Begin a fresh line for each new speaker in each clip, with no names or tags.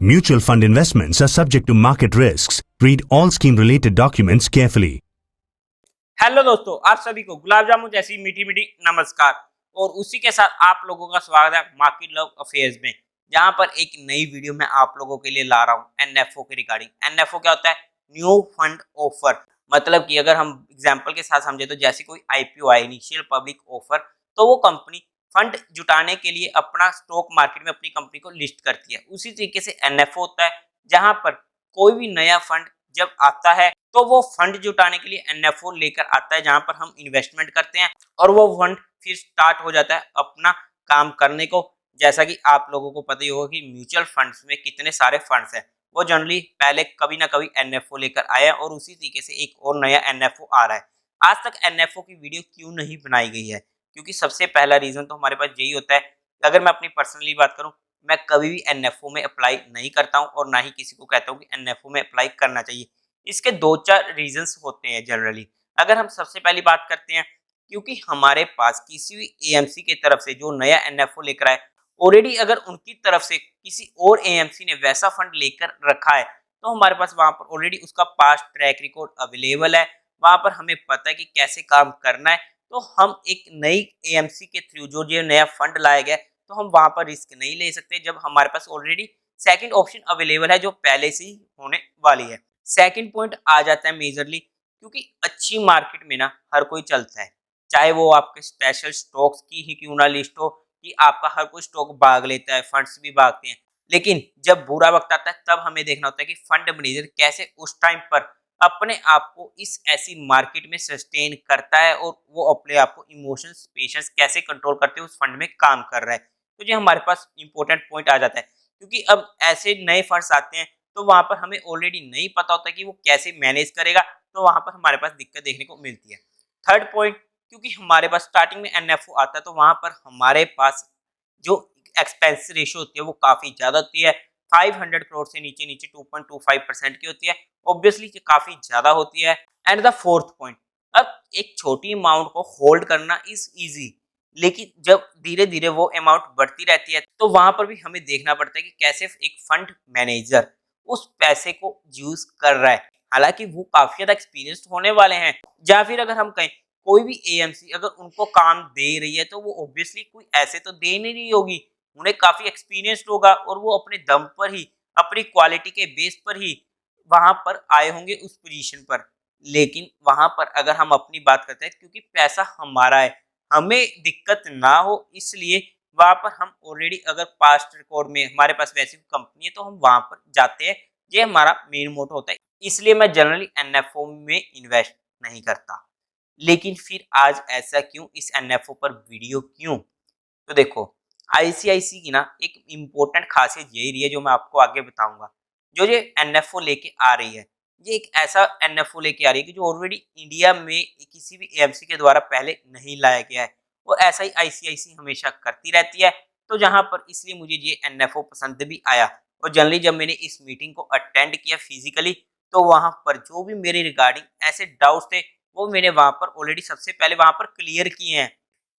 Mutual fund investments are subject to market risks. Read all scheme-related documents carefully.
Hello दोस्तों, आप सभी को गुलाब जामुन जैसी मीठी मीठी नमस्कार। और उसी के साथ आप लोगों का स्वागत है मार्केट लव अफेयर्स में, जहां पर एक नई वीडियो मैं आप लोगों के लिए ला रहा हूं एनएफओ के रिगार्डिंग। एनएफओ क्या होता है? New fund offer. मतलब कि अगर हम एग्जांपल के साथ समझे तो जैसे कोई आईपीओ आए, इनिशियल पब्लिक ऑफर, तो वो कंपनी फंड जुटाने के लिए अपना स्टॉक मार्केट में अपनी कंपनी को लिस्ट करती है। उसी तरीके से एनएफओ होता है, जहां पर कोई भी नया फंड जब आता है तो वो फंड जुटाने के लिए एनएफओ लेकर आता है, जहां पर हम इन्वेस्टमेंट करते हैं और वो फंड फिर स्टार्ट हो जाता है अपना काम करने को। जैसा कि आप लोगों को पता ही होगा कि म्यूचुअल फंड्स में कितने सारे फंड्स हैं, वो जनरली पहले कभी ना कभी एनएफओ लेकर आए हैं और उसी तरीके से एक और नया एनएफओ आ रहा है। आज तक एनएफओ की वीडियो क्यों नहीं बनाई गई है? क्योंकि सबसे पहला रीजन तो हमारे पास यही होता है, अगर मैं अपनी पर्सनली बात करूं, मैं कभी भी एनएफओ में अप्लाई नहीं करता हूं और ना ही किसी को कहता हूं कि एनएफओ में अप्लाई करना चाहिए। इसके दो चार रीजंस होते हैं जनरली। अगर हम सबसे पहली बात करते हैं, क्योंकि हमारे पास किसी भी एएमसी की तरफ से जो नया एनएफओ लेकर आए, ऑलरेडी अगर उनकी तरफ से किसी और एएमसी ने वैसा फंड लेकर रखा है, तो हमारे पास वहां पर ऑलरेडी उसका पास्ट ट्रैक रिकॉर्ड अवेलेबल है। वहां पर हमें पता है कि कैसे काम करना है। तो हम एक नई एएमसी के थ्रू जो ये नया फंड लाया गया है, तो हम वहां पर रिस्क नहीं ले सकते जब हमारे पास ऑलरेडी सेकंड ऑप्शन अवेलेबल है जो पहले से ही होने वाली है। सेकंड पॉइंट आ जाता है मेजरली, क्योंकि अच्छी मार्केट में ना हर कोई चलता है, चाहे वो आपके स्पेशल स्टॉक्स की ही क्यों ना लिस्ट हो कि आपका हर कोई स्टॉक भाग लेता है, फंड्स भी भागते हैं। लेकिन जब बुरा वक्त आता है तब हमें देखना होता है कि फंड मैनेजर कैसे उस टाइम पर अपने आप को इस ऐसी मार्केट में सस्टेन करता है और वो अपने आप को इमोशंस पेशेंस कैसे कंट्रोल करते हुए उस फंड में काम कर रहा है। तो ये हमारे पास इंपॉर्टेंट पॉइंट आ जाता है, क्योंकि अब ऐसे नए फंड्स आते हैं तो वहां पर हमें ऑलरेडी नहीं पता होता कि वो कैसे मैनेज करेगा, तो वहां पर हमारे पास दिक्कत देखने को मिलती है। थर्ड पॉइंट, क्योंकि हमारे पास स्टार्टिंग में एनएफओ आता है तो वहां पर हमारे पास जो एक्सपेंस रेशियो होती है वो काफी ज्यादा होती है। 500 करोड़ से नीचे नीचे 2.25% की होती है, ऑब्वियसली काफी ज्यादा होती है। एंड द फोर्थ पॉइंट, अब एक छोटी अमाउंट को होल्ड करना इज इजी, लेकिन जब धीरे धीरे वो अमाउंट बढ़ती रहती है तो वहां पर भी हमें देखना पड़ता है कि कैसे एक फंड मैनेजर उस पैसे को यूज कर रहा है। हालांकि वो काफी ज्यादा एक्सपीरियंस्ड होने वाले हैं, या फिर अगर हम कहें कोई भी एएमसी अगर उनको काम दे रही है तो वो ऑब्वियसली कोई ऐसे तो दे नहीं रही होगी, उन्हें काफी एक्सपीरियंस्ड होगा और वो अपने दम पर ही, अपनी क्वालिटी के बेस पर ही वहां पर आए होंगे उस पोजीशन पर। लेकिन वहां पर अगर हम अपनी बात करते हैं, क्योंकि पैसा हमारा है, हमें दिक्कत ना हो इसलिए वहां पर हम ऑलरेडी अगर पास्ट रिकॉर्ड में हमारे पास वैसी कंपनी है तो हम वहां पर जाते हैं। ये हमारा मेन मोटो होता है, इसलिए मैं जनरली एनएफओ में इन्वेस्ट नहीं करता। लेकिन फिर आज ऐसा क्यों, इस एनएफओ पर वीडियो क्यों? तो देखो, आईसीआईसी की ना एक इम्पोर्टेंट खासियत यही रही है जो मैं आपको आगे बताऊंगा। जो ये एनएफओ लेके आ रही है, ये एक ऐसा एनएफओ लेके आ रही है कि जो ऑलरेडी इंडिया में किसी भी एएमसी के द्वारा पहले नहीं लाया गया है। और ऐसा ही आईसीआईसी हमेशा करती रहती है। तो जहां पर इसलिए मुझे ये एनएफओ पसंद भी आया। और जनरली जब मैंने इस मीटिंग को अटेंड किया फिजिकली, तो वहां पर जो भी मेरे रिगार्डिंग ऐसे डाउट्स थे वो मैंने वहां पर ऑलरेडी सबसे पहले वहां पर क्लियर किए हैं।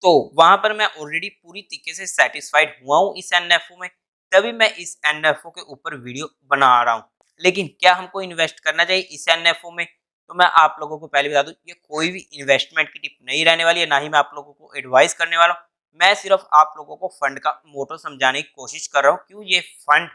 तो वहां पर मैं ऑलरेडी पूरी तरीके से सेटिस्फाइड हुआ हूँ इस एनएफओ में, तभी मैं इस एनएफओ के ऊपर वीडियो बना रहा हूँ। लेकिन क्या हमको इन्वेस्ट करना चाहिए इस एनएफओ में? तो मैं आप लोगों को पहले बता दूं, ये कोई भी इन्वेस्टमेंट की टिप नहीं रहने वाली है, ना ही मैं आप लोगों को एडवाइस करने वाला हूँ। मैं सिर्फ आप लोगों को फंड का मोटो समझाने की कोशिश कर रहा हूँ, क्यों ये फंड,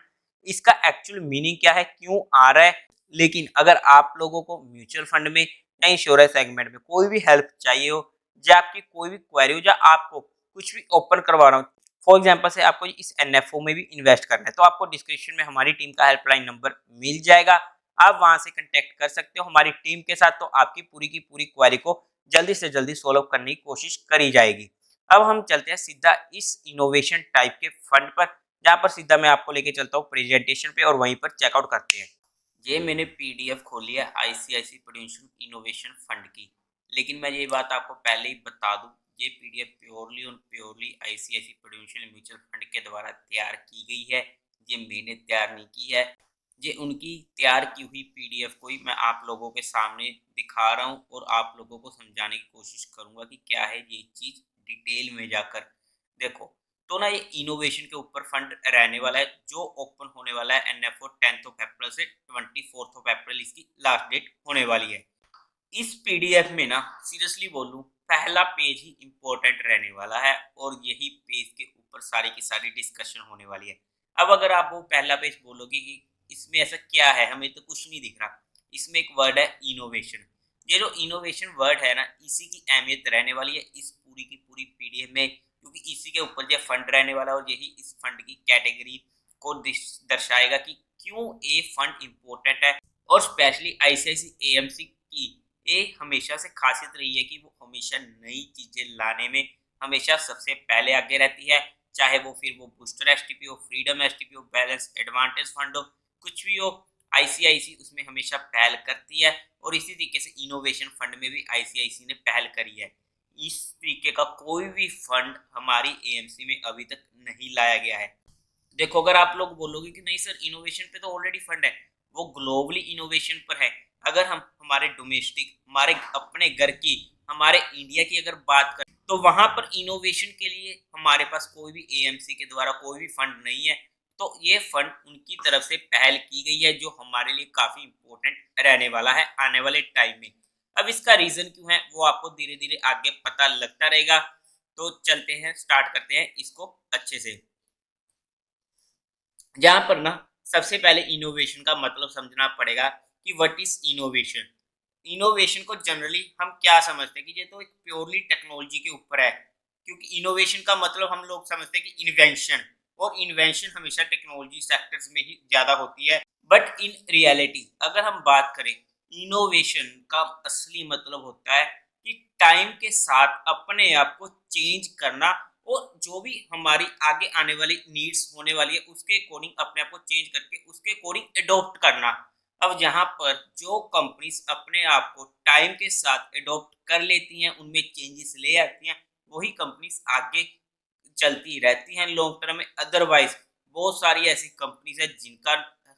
इसका एक्चुअल मीनिंग क्या है, क्यों आ रहा है। लेकिन अगर आप लोगों को म्यूचुअल फंड में या इंश्योरेंस सेगमेंट में कोई भी हेल्प चाहिए हो, या आपकी कोई भी क्वेरी हो, या आपको कुछ भी ओपन करवाना हो, फॉर एग्जांपल से आपको इस एनएफओ में भी इन्वेस्ट करना है, तो आपको डिस्क्रिप्शन में हमारी टीम का हेल्पलाइन नंबर मिल जाएगा। आप वहां से कांटेक्ट कर सकते हो हमारी टीम के साथ, तो आपकी पूरी की पूरी क्वेरी को जल्दी से जल्दी सोल्व करने की कोशिश करी जाएगी। अब हम चलते हैं सीधा इस इनोवेशन टाइप के फंड पर, जहां पर सीधा मैं आपको लेके चलता हूँ प्रेजेंटेशन पे और वहीं पर चेकआउट करते हैं। ये मैंने पीडीएफ खोली है आईसीआईसी प्रूडेंशियल इनोवेशन फंड की। लेकिन मैं ये बात आपको पहले ही बता दूं, ये पीडीएफ प्योरली और purely ICICI prudential mutual fund के द्वारा तैयार की गई है। ये मैंने तैयार नहीं की है, ये उनकी तैयार की हुई पीडीएफ को ही मैं आप लोगों के सामने दिखा रहा हूँ और आप लोगों को समझाने की कोशिश करूंगा कि क्या है ये चीज़ डिटेल में जाकर। देखो, तो ना ये इनोवेशन के ऊपर फंड रहने वाला है, जो ओपन होने वाला है NFO 10th ऑफ अप्रैल से 24th ऑफ अप्रैल इसकी लास्ट डेट होने वाली है। इस पीडीएफ में ना सीरियसली बोलूं, पहला पेज ही इम्पोर्टेंट रहने वाला है और यही पेज के ऊपर सारी की सारी डिस्कशन होने वाली है। अब अगर आप वो पहला पेज बोलोगे कि इसमें ऐसा क्या है, हमें तो कुछ नहीं दिख रहा, इसमें एक वर्ड है इनोवेशन। ये जो इनोवेशन वर्ड है ना, इसी की अहमियत रहने वाली है इस पूरी की पूरी पीडीएफ में, क्योंकि इसी के ऊपर जो फंड रहने वाला है और यही इस फंड की कैटेगरी को दर्शाएगा कि क्यों ये फंड इम्पोर्टेंट है। और स्पेशली आईसीआईसी एएमसी की ये हमेशा से खासियत रही है कि वो हमेशा नई चीजें लाने में हमेशा सबसे पहले आगे रहती है, चाहे वो फिर वो बूस्टर एसटीपी हो, फ्रीडम एसटीपी हो, बैलेंस एडवांटेज फंड हो, कुछ भी हो, आईसीआईसी उसमें हमेशा पहल करती है। और इसी तरीके से इनोवेशन फंड में भी आईसीआईसी ने पहल करी है। इस तरीके का कोई भी फंड हमारी एएमसी में अभी तक नहीं लाया गया है। देखो, अगर आप लोग बोलोगे कि नहीं सर इनोवेशन पे तो ऑलरेडी फंड है, वो ग्लोबली इनोवेशन पर है। अगर हम हमारे डोमेस्टिक, हमारे अपने घर की, हमारे इंडिया की अगर बात करें तो वहां पर इनोवेशन के लिए हमारे पास कोई भी एएमसी के द्वारा कोई भी फंड नहीं है। तो ये फंड उनकी तरफ से पहल की गई है, जो हमारे लिए काफी इंपॉर्टेंट रहने वाला है आने वाले टाइम में। अब इसका रीजन क्यों है वो आपको धीरे धीरे आगे पता लगता रहेगा। तो चलते हैं, स्टार्ट करते हैं इसको अच्छे से। जहां पर ना सबसे पहले इनोवेशन का मतलब समझना पड़ेगा कि व्हाट इज इनोवेशन। इनोवेशन को जनरली हम क्या समझते हैं कि ये तो एक प्योरली टेक्नोलॉजी के ऊपर है, क्योंकि इनोवेशन का मतलब हम लोग समझते हैं कि इन्वेंशन, और इन्वेंशन हमेशा टेक्नोलॉजी सेक्टर्स में ही ज्यादा होती है। बट इन रियलिटी अगर हम बात करें, इनोवेशन का असली मतलब होता है कि टाइम के साथ अपने आप को चेंज करना, और जो भी हमारी आगे आने वाली नीड्स होने वाली है उसके अकॉर्डिंग अपने आप को चेंज करके उसके अकॉर्डिंग एडॉप्ट करना। अब जहां पर जो कंपनीज अपने आप को टाइम के साथ एडॉप्ट कर लेती हैं, उनमें चेंजेस ले आती हैं, वही कंपनीज आगे चलती रहती हैं लॉन्ग टर्म में। अदरवाइज बहुत सारी ऐसी कंपनीज है जिनका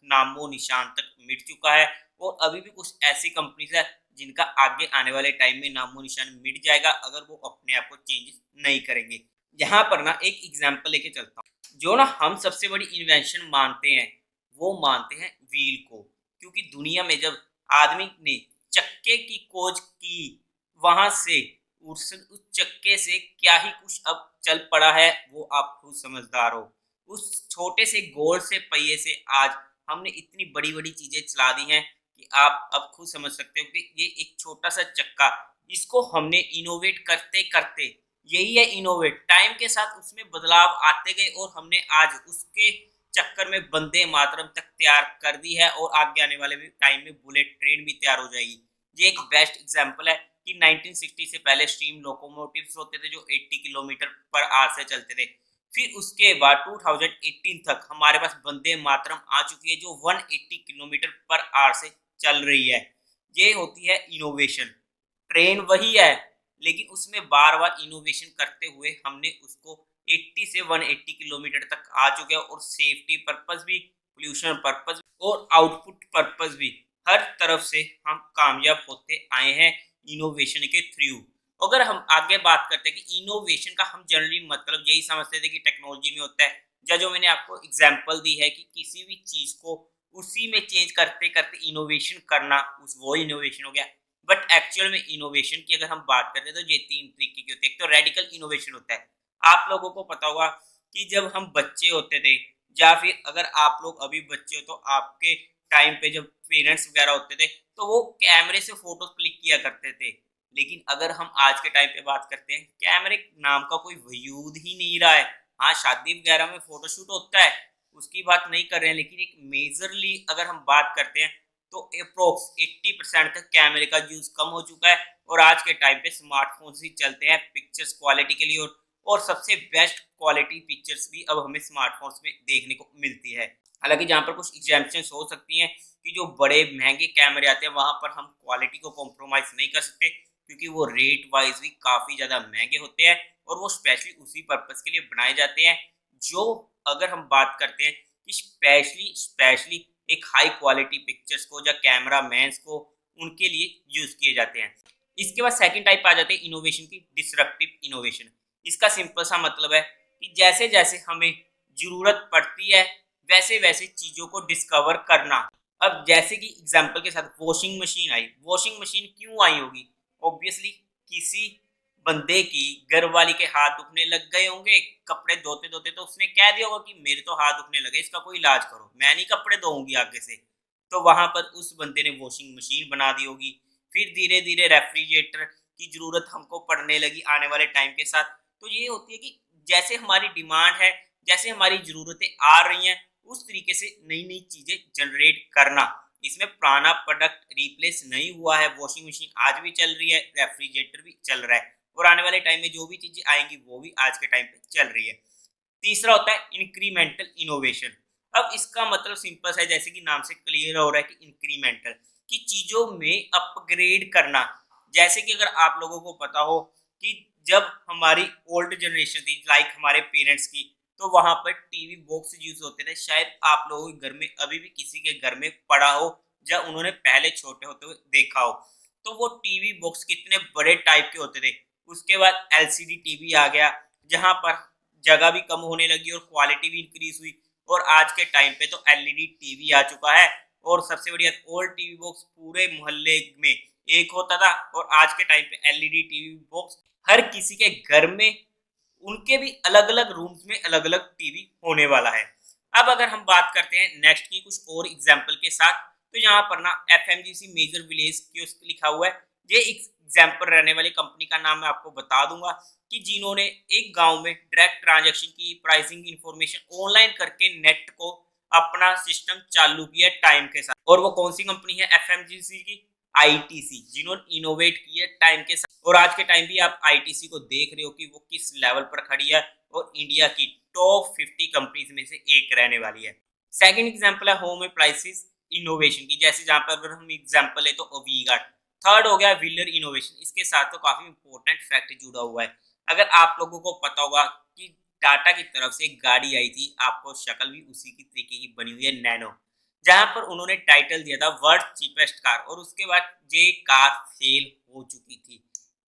नामो निशान तक मिट चुका है, और अभी भी कुछ ऐसी कंपनीज है जिनका आगे आने वाले टाइम में नामो निशान मिट जाएगा अगर वो अपने आप को चेंज नहीं करेंगे। यहाँ पर ना एक एग्जांपल लेके चलता हूँ। जो ना हम सबसे बड़ी इन्वेंशन मानते हैं, वो मानते हैं व्हील को, क्योंकि दुनिया में जब आदमी ने चक्के की खोज की, वहां से उस चक्के से क्या ही कुछ अब चल पड़ा है वो आप खुद समझदार हो। उस छोटे से गोल से पहिए से आज हमने इतनी बड़ी बड़ी चीजें चला दी हैं कि आप अब खुद समझ सकते हो कि ये एक छोटा सा चक्का, इसको हमने इनोवेट करते करते, यही है इनोवेट, टाइम के साथ उसमें बदलाव आते गए और हमने आज उसके चक्कर में वंदे मातरम तक तैयार कर दी है, और आगे आने वाले टाइम में बुलेट ट्रेन भी तैयार हो जाएगी। ये एक बेस्ट एग्जांपल है कि 1960 से पहले स्टीम लोकोमोटिव्स होते थे जो 80 किलोमीटर पर आवर से चलते थे। फिर उसके बाद 2018 तक हमारे पास वंदे मातरम आ चुकी है जो 180 किलोमीटर पर आवर से चल रही है। ये होती है इनोवेशन। ट्रेन वही है, लेकिन उसमें बार बार इनोवेशन करते हुए हमने उसको 80 से 180 किलोमीटर तक आ चुके हैं, और सेफ्टी पर्पस भी, पोल्यूशन पर्पस भी, और आउटपुट पर्पस भी, हर तरफ से हम कामयाब होते आए हैं इनोवेशन के थ्रू। अगर हम आगे बात करते हैं कि इनोवेशन का हम जनरली मतलब यही समझते थे कि टेक्नोलॉजी में होता है, या जो मैंने आपको एग्जांपल दी है कि किसी भी चीज को उसी में चेंज करते करते इनोवेशन करना, उस वो इनोवेशन हो गया। बट एक्चुअल में इनोवेशन की अगर हम बात करते हैं तो ये तीन तरीके की होती है। एक तो रेडिकल इनोवेशन होता है, आप लोगों को पता होगा कि जब हम बच्चे होते थे, या फिर अगर आप लोग अभी बच्चे हो तो आपके टाइम पे जब पेरेंट्स वगैरह होते थे तो वो कैमरे से फोटो क्लिक किया करते थे। लेकिन अगर हम आज के टाइम पे बात करते हैं, कैमरे नाम का कोई वजूद ही नहीं रहा है। हाँ, शादी वगैरह में फोटोशूट होता है, उसकी बात नहीं कर रहे हैं, लेकिन एक मेजरली अगर हम बात करते हैं तो अप्रोक्स 80% तक कैमरे का यूज कम हो चुका है, और आज के टाइम पे स्मार्टफोन ही चलते हैं पिक्चर्स क्वालिटी के लिए, और सबसे बेस्ट क्वालिटी पिक्चर्स भी अब हमें स्मार्टफोन्स में देखने को मिलती है। हालांकि जहाँ पर कुछ एग्जाम्पशंस हो सकती हैं कि जो बड़े महंगे कैमरे आते हैं वहां पर हम क्वालिटी को कॉम्प्रोमाइज नहीं कर सकते, क्योंकि वो रेट वाइज भी काफ़ी ज़्यादा महंगे होते हैं, और वो स्पेशली उसी पर्पज़ के लिए बनाए जाते हैं। जो अगर हम बात करते हैं कि स्पेशली स्पेशली एक हाई क्वालिटी पिक्चर्स को या कैमरा मैंस को उनके लिए यूज़ किए जाते हैं। इसके बाद सेकंड टाइप आ जाते हैं इनोवेशन की, डिसरप्टिव इनोवेशन। इसका सिंपल सा मतलब है कि जैसे जैसे हमें जरूरत पड़ती है वैसे वैसे चीजों को डिस्कवर करना। अब जैसे कि एग्जाम्पल के साथ वॉशिंग मशीन आई। वॉशिंग मशीन क्यों आई होगी? ऑब्वियसली किसी बंदे की घरवाली के हाथ दुखने लग गए होंगे कपड़े धोते धोते, तो उसने कह दिया होगा कि मेरे तो हाथ दुखने लगे, इसका कोई इलाज करो, मैं नहीं कपड़े धोऊंगी आगे से। तो वहां पर उस बंदे ने वॉशिंग मशीन बना दी होगी। फिर धीरे धीरे रेफ्रिजरेटर की जरूरत हमको पड़ने लगी आने वाले टाइम के साथ। तो ये होती है कि जैसे हमारी डिमांड है, जैसे हमारी जरूरतें आ रही हैं, उस तरीके से नई नई चीजें जनरेट करना। इसमें पुराना प्रोडक्ट रिप्लेस नहीं हुआ है। वॉशिंग मशीन आज भी चल रही है, रेफ्रिजरेटर भी चल रहा है, और आने वाले टाइम में जो भी चीजें आएंगी वो भी आज के टाइम पे चल रही है। तीसरा होता है इंक्रीमेंटल इनोवेशन। अब इसका मतलब सिंपल है, जैसे कि नाम से क्लियर हो रहा है कि इंक्रीमेंटल, कि चीजों में अपग्रेड करना। जैसे कि अगर आप लोगों को पता हो कि जब हमारी ओल्ड जनरेशन थी, लाइक हमारे पेरेंट्स की, तो वहां पर टीवी बॉक्स यूज होते थे। शायद आप लोगों के घर में अभी भी किसी के घर में पड़ा हो, या उन्होंने पहले छोटे होते हुए देखा हो। तो वो टीवी बॉक्स कितने बड़े टाइप के होते थे। उसके बाद एलसीडी टीवी आ गया, जहां पर जगह भी कम होने लगी और क्वालिटी भी इंक्रीज हुई। और आज के टाइम पे तो एलईडी टीवी आ चुका है। और सबसे बढ़िया, ओल्ड टीवी बॉक्स पूरे मोहल्ले में एक होता था, और आज के टाइम पे एलईडी टीवी बॉक्स हर किसी के घर में, उनके भी अलग अलग रूम्स में अलग अलग टीवी होने वाला है। अब अगर हम बात करते हैं नेक्स्ट की कुछ और एग्जाम्पल के साथ, तो यहाँ पर ना एफएमजीसी मेजर विलेज कियोस्क लिखा हुआ है। ये एग्जाम्पल रहने वाली कंपनी का नाम मैं आपको बता दूंगा, कि जिन्होंने एक गांव में डायरेक्ट ट्रांजैक्शन की प्राइसिंग इंफॉर्मेशन ऑनलाइन करके नेट को अपना सिस्टम चालू किया टाइम के साथ। और वो कौन सी कंपनी है? एफएमजीसी की आईटीसी, जिन्होंने इनोवेट किया टाइम के साथ। और आज के टाइम भी आप आईटीसी को देख रहे हो कि वो किस लेवल पर खड़ी है, और इंडिया की टॉप 50 कंपनीज में से एक रहने वाली है। सेकंड एग्जांपल है होम अप्लायंसेस इनोवेशन की। जैसे जहां पर अगर हम एग्जांपल है तो ओवीगा। थर्ड हो गया व्हीलर इनोवेशन। इसके साथ तो काफी इंपॉर्टेंट फैक्ट जुड़ा हुआ है। अगर आप लोगों को पता होगा कि टाटा की तरफ से एक गाड़ी आई थी, आपको शक्ल भी उसी की तरीके की बनी हुई है, नैनो, जहां पर उन्होंने टाइटल दिया था वर्ल्ड चीपेस्ट कार। और उसके बाद ये कार फेल हो चुकी थी।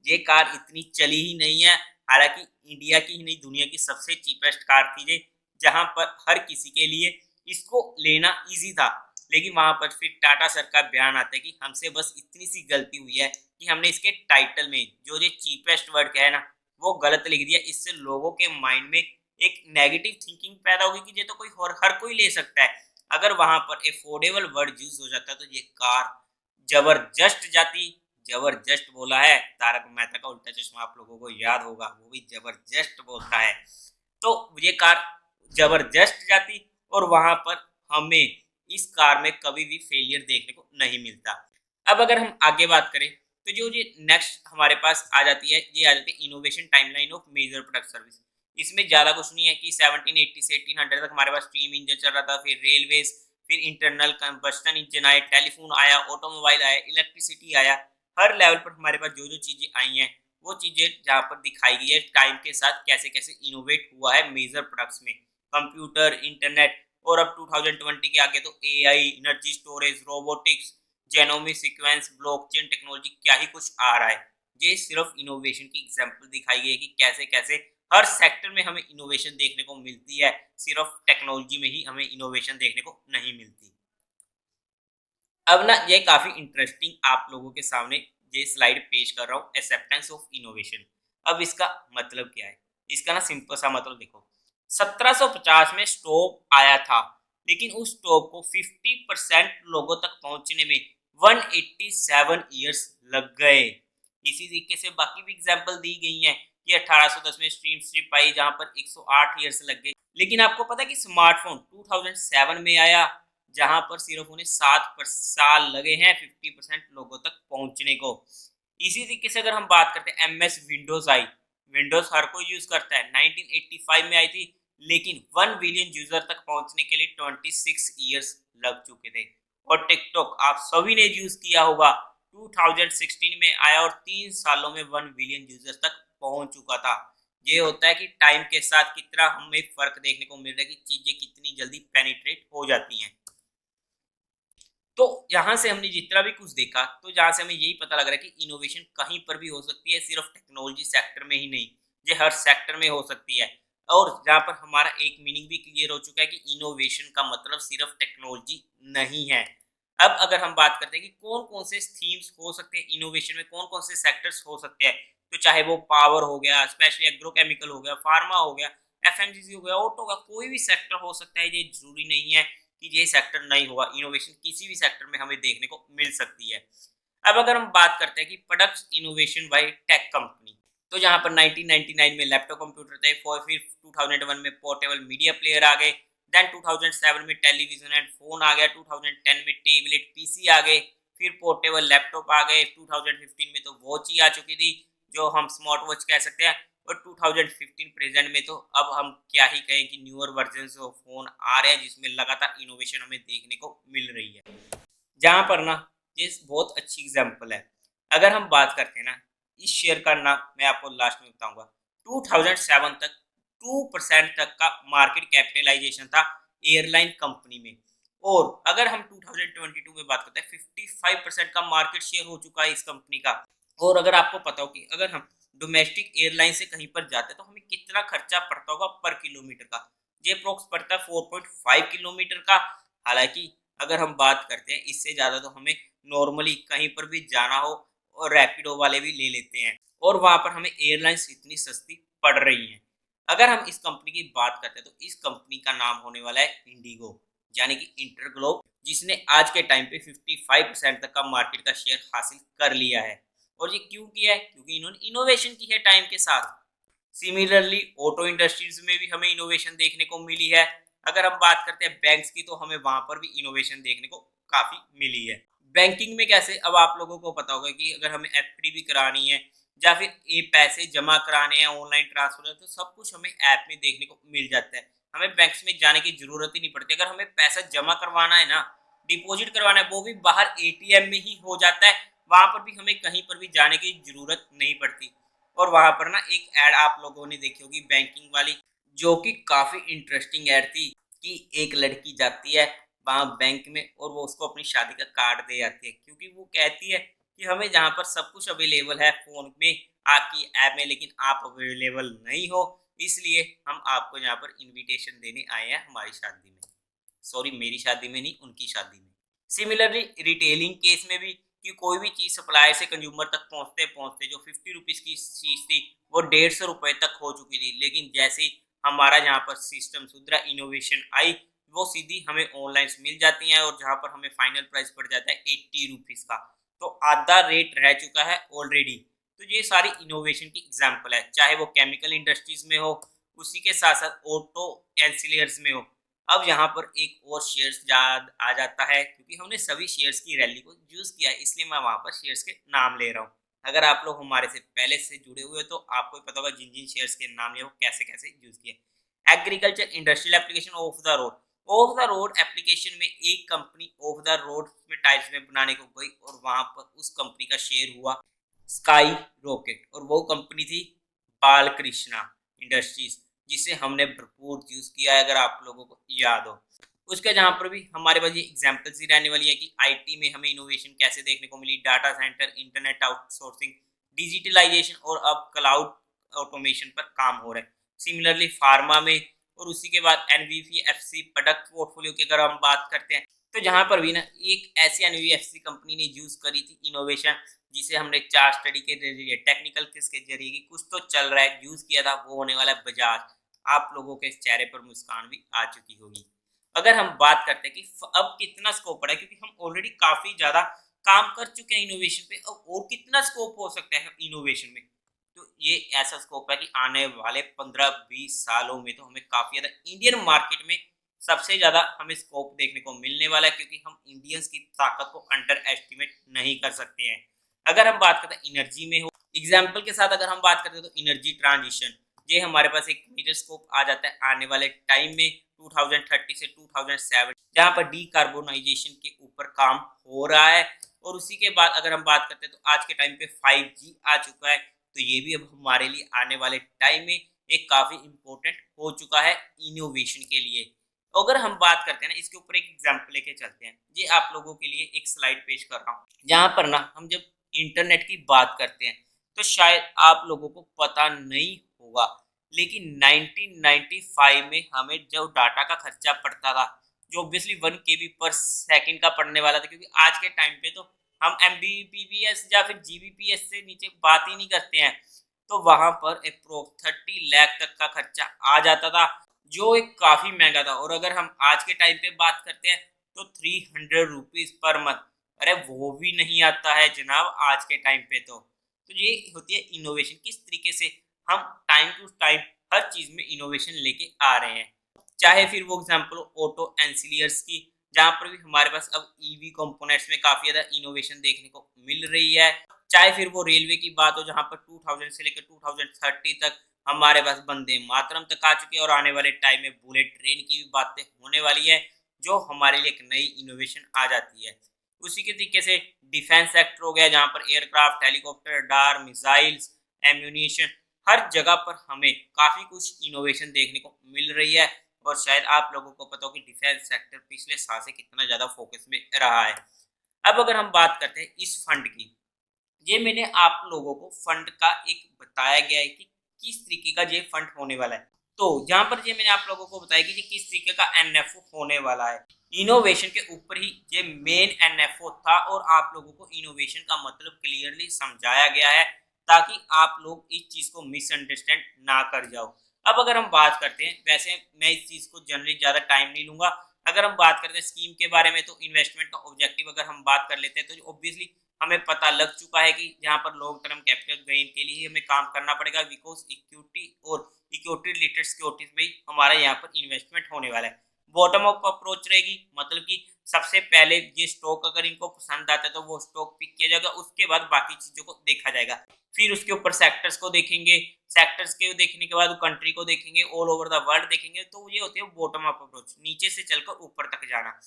ये कार इतनी चली ही नहीं है, हालांकि इंडिया की ही नहीं दुनिया की सबसे चीपेस्ट कार थी ये, जहां पर हर किसी के लिए इसको लेना इजी था। लेकिन वहां पर फिर टाटा सर का बयान आता है कि हमसे बस इतनी सी गलती हुई है कि हमने इसके टाइटल में जो ये चीपेस्ट वर्ड है ना, वो गलत लिख दिया। इससे लोगों के माइंड में एक नेगेटिव थिंकिंग पैदा होगी कि ये तो कोई हर कोई ले सकता है। अगर वहां पर अफोर्डेबल वर्ड यूज हो जाता तो ये कार जबरदस्त जाती। जबरदस्त बोला है, तारक मेहता का उल्टा चश्मा आप लोगों को याद होगा, वो भी जबरदस्त बोलता है। तो ये कार जबरदस्त जाती, और वहां पर हमें इस कार में कभी भी फेलियर देखने को नहीं मिलता। अब अगर हम आगे बात करें, तो जो ये नेक्स्ट हमारे पास आ जाती है, ये आ जाती है innovation timeline of major product service. इसमें ज्यादा कुछ नहीं है कि 1780 से 1800 तक हमारे पास स्टीम इंजन चल रहा था, फिर रेलवेज, फिर इंटरनल कंबस्टन इंजन आए, टेलीफोन आया, ऑटोमोबाइल आया, इलेक्ट्रिसिटी आया। हर लेवल पर हमारे पास जो जो चीजें आई हैं, वो चीजें जहाँ पर दिखाई गई है टाइम के साथ कैसे कैसे इनोवेट हुआ है मेजर प्रोडक्ट्स में। कंप्यूटर, इंटरनेट, और अब 2020 के आगे तो AI, energy storage, robotics, genomic sequence, blockchain technology, क्या ही कुछ आ रहा है। ये सिर्फ इनोवेशन की एग्जांपल दिखाई गई है कि कैसे कैसे हर सेक्टर में हमें इनोवेशन देखने को मिलती है, सिर्फ टेक्नोलॉजी में ही हमें इनोवेशन देखने को नहीं मिलती। अब ना ये काफी इंटरेस्टिंग आप लोगों के सामने ये स्लाइड पेश कर रहा हूँ, एक्सेप्टेंस ऑफ इनोवेशन। अब इसका मतलब क्या है? इसका ना सिंपल सा मतलब देखो, 1750 में स्टोव आया था, लेकिन उस स्टोव को 50% लोगों तक पहुंचने में 187 इयर्स लग गए। इसी तरीके से बाकी भी एग्जांपल दी गई हैं कि 1810 में स्ट्रीम स्ट्रिप आई, जहां पर 108 इयर्स लग गए। लेकिन आपको पता है कि स्मार्टफोन 2007 में आया, जहां पर सिर्फ उन्हें 7 साल लगे हैं 50% लोगों तक पहुंचने को। इसी तरीके से अगर हम बात करते हैं, एमएस विंडोज आई। विंडोज हर कोई यूज करता है, 1985 में आई थी, लेकिन 1 बिलियन यूजर तक पहुंचने के लिए 26 इयर्स लग चुके थे। और टिकटॉक आप सभी ने यूज किया होगा, 2016 में आया और 3 सालों में 1 बिलियन यूजर तक पहुंच चुका था। ये होता है कि टाइम के साथ कितना हमें फर्क देखने को मिल रहा है कि चीजें कितनी जल्दी पेनिट्रेट हो जाती हैं। तो यहाँ से हमने जितना भी कुछ देखा, तो जहाँ से हमें यही पता लग रहा है कि इनोवेशन कहीं पर भी हो सकती है, सिर्फ टेक्नोलॉजी सेक्टर में ही नहीं, ये हर सेक्टर में हो सकती है। और जहाँ पर हमारा एक मीनिंग भी क्लियर हो चुका है कि इनोवेशन का मतलब सिर्फ टेक्नोलॉजी नहीं है। अब अगर हम बात करते हैं कि कौन-कौन से थीम्स हो सकते हैं इनोवेशन में, कौन-कौन से सेक्टर्स हो सकते हैं, तो चाहे वो पावर हो गया, स्पेशली एग्रोकेमिकल हो गया, फार्मा हो गया, एफएमसीजी हो गया, ऑटो हो गया, कोई भी सेक्टर हो सकता है। ये ज़रूरी नहीं है कि ये सेक्टर नहीं होगा, इनोवेशन किसी भी सेक्टर में हमें देखने को मिल सकती है। अब अगर हम बात करते हैं कि products innovation by tech company, तो जहाँ पर 1999 में लैपटॉप कंप्यूटर थे, फिर 2001 में पोर्टेबल मीडिया प्लेयर आ गए, देन 2007 में टेलीविजन एंड फोन आ गया, 2010 में टेबलेट पीसी आ गए, फिर पोर्टेबल लैपटॉप आ गए, 2015 में तो वॉच ही आ चुकी थी जो हम स्मार्ट वॉच कह सकते हैं, और 2015 प्रेजेंट में तो अब हम क्या ही कहें कि न्यूअर वर्जन ऑफ फोन आ रहे हैं जिसमें लगातार इनोवेशन हमें देखने को मिल रही है। जहाँ पर ना ये बहुत अच्छी एग्जांपल है। अगर हम बात करते हैं ना, इस शेयर का नाम मैं आपको लास्ट में बताऊंगा। 2007 तक 2% तक का मार्केट कैपिटलाइजेशन था एयरलाइन कंपनी में, और अगर हम 2022 में बात करते हैं 55% का मार्केट शेयर हो चुका है इस कंपनी का। और अगर आपको पता हो कि अगर हम डोमेस्टिक एयरलाइन से कहीं पर जाते हैं तो हमें कितना खर्चा पड़ता होगा पर किलोमीटर का, ये अप्रोक्स पड़ता है 4.5 किलोमीटर का। हालांकि अगर हम बात करते हैं इससे ज़्यादा तो हमें नॉर्मली कहीं पर भी जाना हो और रैपिडो वाले भी ले लेते हैं, और वहाँ पर हमें एयरलाइंस इतनी सस्ती पड़ रही हैं। अगर हम इस कंपनी की बात करते हैं तो इस कंपनी का नाम होने वाला है इंडिगो, यानी कि इंटरग्लोब, जिसने आज के टाइम पे 55% तक का मार्केट का शेयर हासिल कर लिया है। और ये क्यों किया है? क्योंकि इन्होंने इनोवेशन की है टाइम के साथ। सिमिलरली ऑटो इंडस्ट्रीज में भी हमें इनोवेशन देखने को मिली है। अगर हम बात करते हैं बैंक्स की, तो हमें वहां पर भी इनोवेशन देखने को काफी मिली है। बैंकिंग में कैसे, अब आप लोगों को पता होगा कि अगर हमें एफडी भी करानी है या फिर ये पैसे जमा कराने हैं, ऑनलाइन ट्रांसफर है, तो सब कुछ हमें ऐप में देखने को मिल जाता है। हमें बैंक्स में जाने की जरूरत ही नहीं पड़ती। अगर हमें पैसा जमा करवाना है ना, डिपॉजिट करवाना है, वो भी बाहर एटीएम में ही हो जाता है। वहां पर भी हमें कहीं पर भी जाने की जरूरत नहीं पड़ती। और वहां पर ना एक ऐड आप लोगों ने देखी होगी बैंकिंग वाली, जो कि काफी इंटरेस्टिंग ऐड थी, कि एक लड़की जाती है वहां बैंक में और वो उसको अपनी शादी का कार्ड दे जाती है, क्योंकि वो कहती है कि हमें जहाँ पर सब कुछ अवेलेबल है फोन में, आपकी ऐप में, लेकिन आप अवेलेबल नहीं हो, इसलिए हम आपको यहाँ पर इनविटेशन देने आए हैं हमारी शादी में। सॉरी, मेरी शादी में नहीं, उनकी शादी में। सिमिलरली रिटेलिंग केस में भी, कि कोई भी चीज सप्लायर से कंज्यूमर तक पहुंचते पहुंचते जो 50 रुपीज की चीज थी वो 150 रुपए तक हो चुकी थी, लेकिन जैसे ही हमारा यहाँ पर सिस्टम सुधरा, इनोवेशन आई, वो सीधी हमें ऑनलाइन मिल जाती हैं, और जहाँ पर हमें फाइनल प्राइस पड़ जाता है 80 रुपीज का, तो आधा रेट रह चुका है ऑलरेडी। तो ये सारी इनोवेशन की एग्जाम्पल है, चाहे वो केमिकल इंडस्ट्रीज में हो, उसी के साथ साथ ऑटो एंसिलियर्स में हो। अब यहाँ पर एक और शेयर्स याद आ जाता है, क्योंकि हमने सभी शेयर्स की रैली को यूज किया है, इसलिए मैं वहां पर शेयर्स के नाम ले रहा हूँ। अगर आप लोग हमारे से पहले से जुड़े हुए हो तो आपको भी पता होगा जिन जिन शेयर्स के नाम लिए वो कैसे कैसे यूज किए। Agriculture industrial application of the road, of the road application में एक कंपनी ऑफ द रोड में टाइल्स में बनाने को गई, और वहां पर उस कंपनी का शेयर हुआ स्काई रॉकेट, और वो कंपनी थी बालकृष्णा इंडस्ट्रीज, जिसे हमने भरपूर यूज किया है, अगर आप लोगों को याद हो। उसके जहाँ पर भी हमारे पास ये एग्जाम्पल्स ही रहने वाली है कि आईटी में हमें इनोवेशन कैसे देखने को मिली, data centre, internet outsourcing, digitalisation, और अब क्लाउड ऑटोमेशन पर काम हो रहा है। सिमिलरली फार्मा में, और उसी के बाद एनवीएफसी प्रोडक्ट पोर्टफोलियो की अगर हम बात करते हैं, तो जहाँ पर भी ना एक ऐसी एनवीएफसी कंपनी ने यूज करी थी इनोवेशन, जिसे हमने चार स्टडी के जरिए, टेक्निकल किस के जरिए कि कुछ तो चल रहा है यूज किया था, वो होने वाला है बजाज। आप लोगों के चेहरे पर मुस्कान भी आ चुकी होगी। अगर हम बात करते हैं कि अब कितना स्कोप पड़ा है, क्योंकि हम ऑलरेडी काफी ज्यादा काम कर चुके हैं इनोवेशन पे, अब और कितना स्कोप हो सकता है इनोवेशन में, तो ये ऐसा स्कोप है कि आने वाले 15-20 सालों में तो हमें काफी ज्यादा इंडियन मार्केट में सबसे ज्यादा हमें स्कोप देखने को मिलने वाला है, क्योंकि हम इंडियंस की ताकत को अंडर एस्टिमेट नहीं कर सकते हैं। अगर हम बात करते हैं एनर्जी में हो, एग्जाम्पल के साथ अगर हम बात करते हैं तो एनर्जी ट्रांजिशन, ये हमारे पास एक मेजर स्कोप आ जाता है आने वाले टाइम में 2030 से 2007, जहाँ पर डीकार्बोनाइजेशन के ऊपर काम हो रहा है। और उसी के बाद अगर हम बात करते हैं तो आज के टाइम पे 5G आ चुका है, तो ये भी अब हमारे लिए आने वाले टाइम में एक काफी इम्पोर्टेंट हो चुका है इनोवेशन के लिए। तो अगर हम बात करते हैं ना, इसके ऊपर एक एग्जाम्पल लेके चलते हैं। ये आप लोगों के लिए एक स्लाइड पेश कर रहा हूँ, जहाँ पर ना हम जब इंटरनेट की बात करते हैं तो शायद आप लोगों को पता नहीं होगा, लेकिन 1995 में हमें जो डाटा का खर्चा पड़ता था, जो ऑब्वियसली 1 केबी पर सेकंड का पड़ने वाला था, क्योंकि आज के टाइम पे तो हम एमबीपीएस या फिर जीबीपीएस से नीचे बात ही नहीं करते हैं, तो वहां पर अप्रोक्स 30 लाख तक का खर्चा आ जाता था, जो एक काफी महंगा था। और अगर हम आज के टाइम पे बात करते हैं तो 300 रुपीज पर मंथ, अरे वो भी नहीं आता है जनाब आज के टाइम पे। तो ये होती है इनोवेशन, किस तरीके से हम टाइम टू टाइम हर चीज में इनोवेशन लेके आ रहे हैं। चाहे फिर वो एग्जांपल ऑटो एंसिलियर्स की, जहां पर भी हमारे पास अब ईवी कंपोनेंट्स में काफी ज्यादा इनोवेशन देखने को मिल रही है। चाहे फिर वो रेलवे की बात हो, जहां पर 2000 से लेकर 2030 तक हमारे पास वंदे मातरम तक आ चुके हैं, और आने वाले टाइम में बुलेट ट्रेन की भी बातें होने वाली है, जो हमारे लिए एक नई इनोवेशन आ जाती है। उसी के तरीके से डिफेंस सेक्टर हो गया, जहां पर aircraft, helicopter, radar, missiles, ammunition, हर जगह पर हमें काफी कुछ इनोवेशन देखने को मिल रही है। और शायद आप लोगों को पता हो कि डिफेंस सेक्टर पिछले साल से कितना ज्यादा फोकस में रहा है। अब अगर हम बात करते हैं इस फंड की, ये मैंने आप लोगों को फंड का एक बताया गया है कि किस तरीके का ये फंड होने वाला है। तो यहाँ पर ये मैंने आप लोगों को बताया कि ये किस तरीके का एनएफओ होने वाला है। इनोवेशन के ऊपर ही ये मेन एनएफओ था, और आप लोगों को इनोवेशन का मतलब क्लियरली समझाया गया है, ताकि आप लोग इस चीज को मिसअंडरस्टैंड ना कर जाओ। अब अगर हम बात करते हैं, वैसे मैं इस चीज को जनरली ज्यादा टाइम नहीं लूंगा, अगर हम बात करते हैं स्कीम के बारे में, तो इन्वेस्टमेंट का ऑब्जेक्टिव अगर हम बात कर लेते हैं, तो ऑब्वियसली हमें पता लग चुका है कि जहां पर लॉन्ग टर्म कैपिटल गेन के लिए ही हमें काम करना पड़ेगा, बिकॉज इक्विटी और इक्विटी रिलेटेड सिक्योरिटीज में ही हमारा यहाँ पर इन्वेस्टमेंट होने वाला है। बॉटम अप अप्रोच रहेगी, मतलब कि सबसे पहले ये स्टॉक अगर इनको पसंद आता है तो वो स्टॉक पिक किया जाएगा, उसके बाद बाकी चीजों को देखा जाएगा। फिर उसके ऊपर सेक्टर्स को देखेंगे, सेक्टर्स के देखने के बाद कंट्री को देखेंगे, ऑल ओवर द वर्ल्ड देखेंगे। तो ये होती है बॉटम अप अप्रोच, नीचे से चलकर ऊपर तक जाना।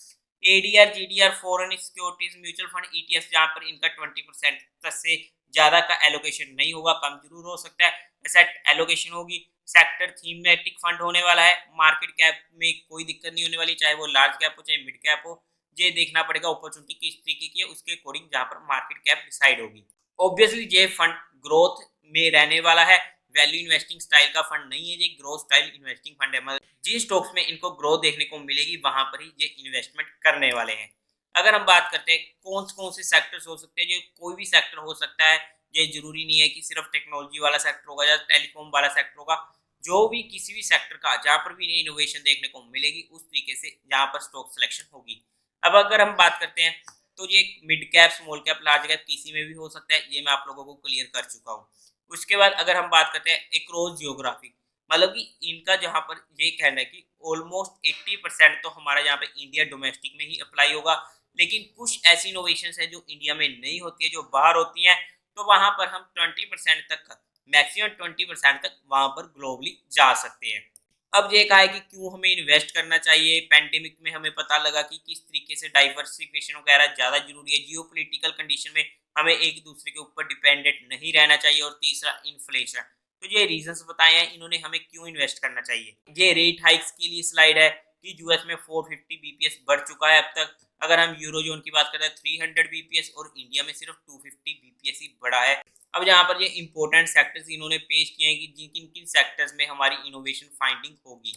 ADR, GDR, foreign securities, mutual fund, ETF, जहां पर इनका 20% से ज्यादा का एलोकेशन नहीं होगा, कम जरूर हो सकता है, एसेट एलोकेशन होगी। सेक्टर थीमेटिक फंड होने वाला है, मार्केट कैप में कोई दिक्कत नहीं होने वाली, चाहे वो लार्ज कैप हो चाहे मिड कैप हो। ये देखना पड़ेगा अपॉर्चुनिटी किस तरीके की है, उसके अकॉर्डिंग जहां पर मार्केट कैप डिसाइड होगी। ऑब्वियसली ये फंड ग्रोथ में रहने वाला है, वैल्यू इन्वेस्टिंग स्टाइल का फंड नहीं है, ये ग्रोथ स्टाइल इन्वेस्टिंग फंड है। मतलब जिन स्टॉक्स में इनको ग्रोथ देखने को मिलेगी वहां पर ही ये इन्वेस्टमेंट करने वाले हैं। अगर हम बात करते हैं कौन से सेक्टर्स हो सकते हैं, जो कोई भी सेक्टर हो सकता है, ये जरूरी नहीं है कि सिर्फ टेक्नोलॉजी वाला सेक्टर होगा या टेलीकॉम वाला सेक्टर होगा। जो भी किसी भी सेक्टर का जहां पर भी इनोवेशन देखने को मिलेगी, उस तरीके से जहां पर स्टॉक सिलेक्शन होगी। अब अगर हम बात करते हैं, तो ये mid cap, small cap, large cap किसी में भी हो सकता है, ये मैं आप लोगों को क्लियर कर चुका हूँ। उसके बाद अगर हम बात करते हैं एक्रॉस जियोग्राफी, मतलब कि इनका जहाँ पर ये कहना है कि ऑलमोस्ट 80% तो हमारा यहाँ पे इंडिया डोमेस्टिक में ही अप्लाई होगा, लेकिन कुछ ऐसी इनोवेशन है जो इंडिया में नहीं होती है, जो बाहर होती हैं, तो वहां पर हम 20% तक, मैक्सिमम 20% तक वहां पर ग्लोबली जा सकते हैं। अब ये कहा है कि क्यों हमें इन्वेस्ट करना चाहिए। पैंडेमिक में हमें पता लगा कि किस तरीके से डाइवर्सिफिकेशन वगैरह ज़्यादा जरूरी है, जियोपॉलिटिकल कंडीशन में हमें एक दूसरे के ऊपर डिपेंडेंट नहीं रहना चाहिए। और तीसरा इन्फ्लेशन। तो ये रीजंस बताए हैं इन्होंने हमें क्यों इन्वेस्ट करना चाहिए। ये रेट हाइक्स के लिए स्लाइड है कि यूएस में 450 बीपीएस बढ़ चुका है अब तक। अगर हम यूरोजोन की बात करते हैं 300 बीपीएस, और इंडिया में सिर्फ 250 बीपीएस ही बढ़ा है। अब यहाँ पर ये इंपॉर्टेंट सेक्टर्स इन्होंने पेश किए हैं कि जिन किन किन सेक्टर्स में हमारी इनोवेशन फाइंडिंग होगी,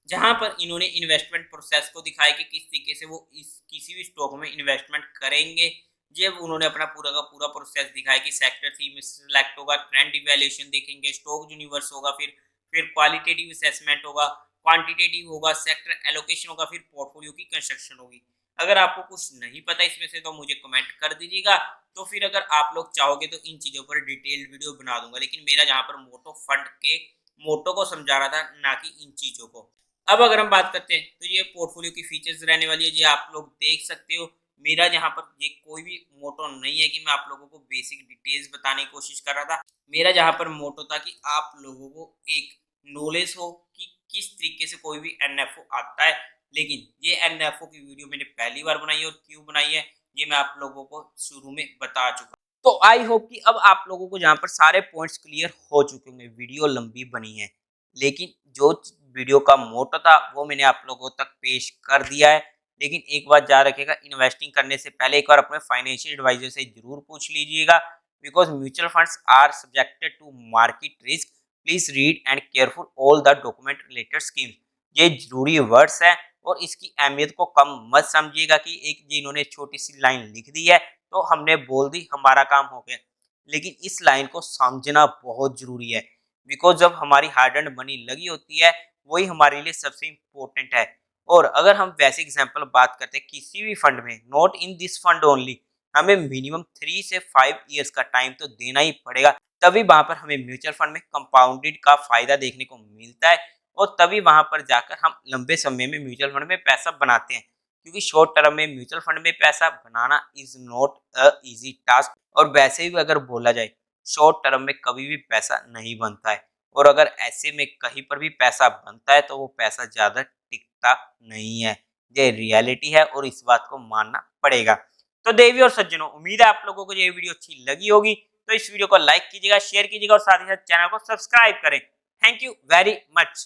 जहां पर इन्होंने इन्वेस्टमेंट प्रोसेस को दिखाया कि किस तरीके से वो इस किसी भी स्टॉक में इन्वेस्टमेंट करेंगे। जब उन्होंने अपना पूरा का पूरा प्रोसेस दिखाया कि सेक्टर थीम सिलेक्ट होगा, ट्रेंड इवैल्यूएशन देखेंगे, स्टॉक यूनिवर्स होगा, फिर क्वालिटेटिव असेसमेंट होगा, क्वांटिटेटिव होगा, सेक्टर एलोकेशन होगा, फिर पोर्टफोलियो की कंस्ट्रक्शन होगी। अगर आपको कुछ नहीं पता इसमें से तो मुझे कमेंट कर दीजिएगा, तो फिर अगर आप लोग चाहोगे तो इन चीज़ों पर डिटेल्ड वीडियो बना दूंगा। लेकिन मेरा यहाँ पर मोटो फंड के मोटो को समझा रहा था, ना कि इन चीज़ों को। अब अगर हम बात करते हैं तो ये पोर्टफोलियो की फीचर्स रहने वाली है, ये आप लोग देख सकते हो। मेरा यहाँ पर ये कोई भी मोटो नहीं है कि मैं आप लोगों को बेसिक डिटेल्स बताने की कोशिश कर रहा था। मेरा यहाँ पर मोटो था कि आप लोगों को एक नॉलेज हो कि किस तरीके से कोई भी एनएफओ आता है। लेकिन ये एनएफओ की वीडियो मैंने पहली बार बनाई है, और क्यों बनाई है ये मैं आप लोगों को शुरू में बता चुका। तो आई होप कि अब आप लोगों को यहाँ पर सारे पॉइंट्स क्लियर हो चुके होंगे। वीडियो लंबी बनी है, लेकिन जो वीडियो का मोटो था वो मैंने आप लोगों तक पेश कर दिया है। लेकिन एक बात याद रखिएगा, इन्वेस्टिंग करने से पहले एक बार अपने फाइनेंशियल एडवाइजर से जरूर पूछ लीजिएगा, because mutual funds are subjected to market risk. Please read and careful all the document related schemes. ये जरूरी वर्ड्स है और इसकी अहमियत को कम मत समझिएगा कि एक जी इन्होंने छोटी सी लाइन लिख दी है तो हमने बोल दी हमारा काम हो गया, लेकिन इस लाइन को समझना बहुत जरूरी है। बिकॉज जब हमारी हार्ड एंड मनी लगी होती है वही हमारे लिए सबसे इम्पोर्टेंट है। और अगर हम वैसे एग्जाम्पल बात करते हैं किसी भी फंड में, not in this fund only, हमें मिनिमम 3 से 5 ईयर्स का टाइम तो देना ही पड़ेगा, तभी वहां पर हमें म्यूचुअल फंड में कंपाउंडेड का फायदा देखने को मिलता है और तभी वहां पर जाकर हम लंबे समय में म्यूचुअल फंड में पैसा बनाते हैं। क्योंकि शॉर्ट टर्म में म्यूचुअल फंड में पैसा बनाना is not a easy task. और वैसे भी अगर बोला जाए शॉर्ट टर्म में कभी भी पैसा नहीं बनता है, और अगर ऐसे में कहीं पर भी पैसा बनता है तो वो पैसा ज्यादा टिकता नहीं है। ये रियलिटी है और इस बात को मानना पड़ेगा। तो देवी और सज्जनों, उम्मीद है आप लोगों को ये वीडियो अच्छी लगी होगी, तो इस वीडियो को लाइक कीजिएगा, शेयर कीजिएगा और साथ ही साथ चैनल को सब्सक्राइब करें। Thank you very much.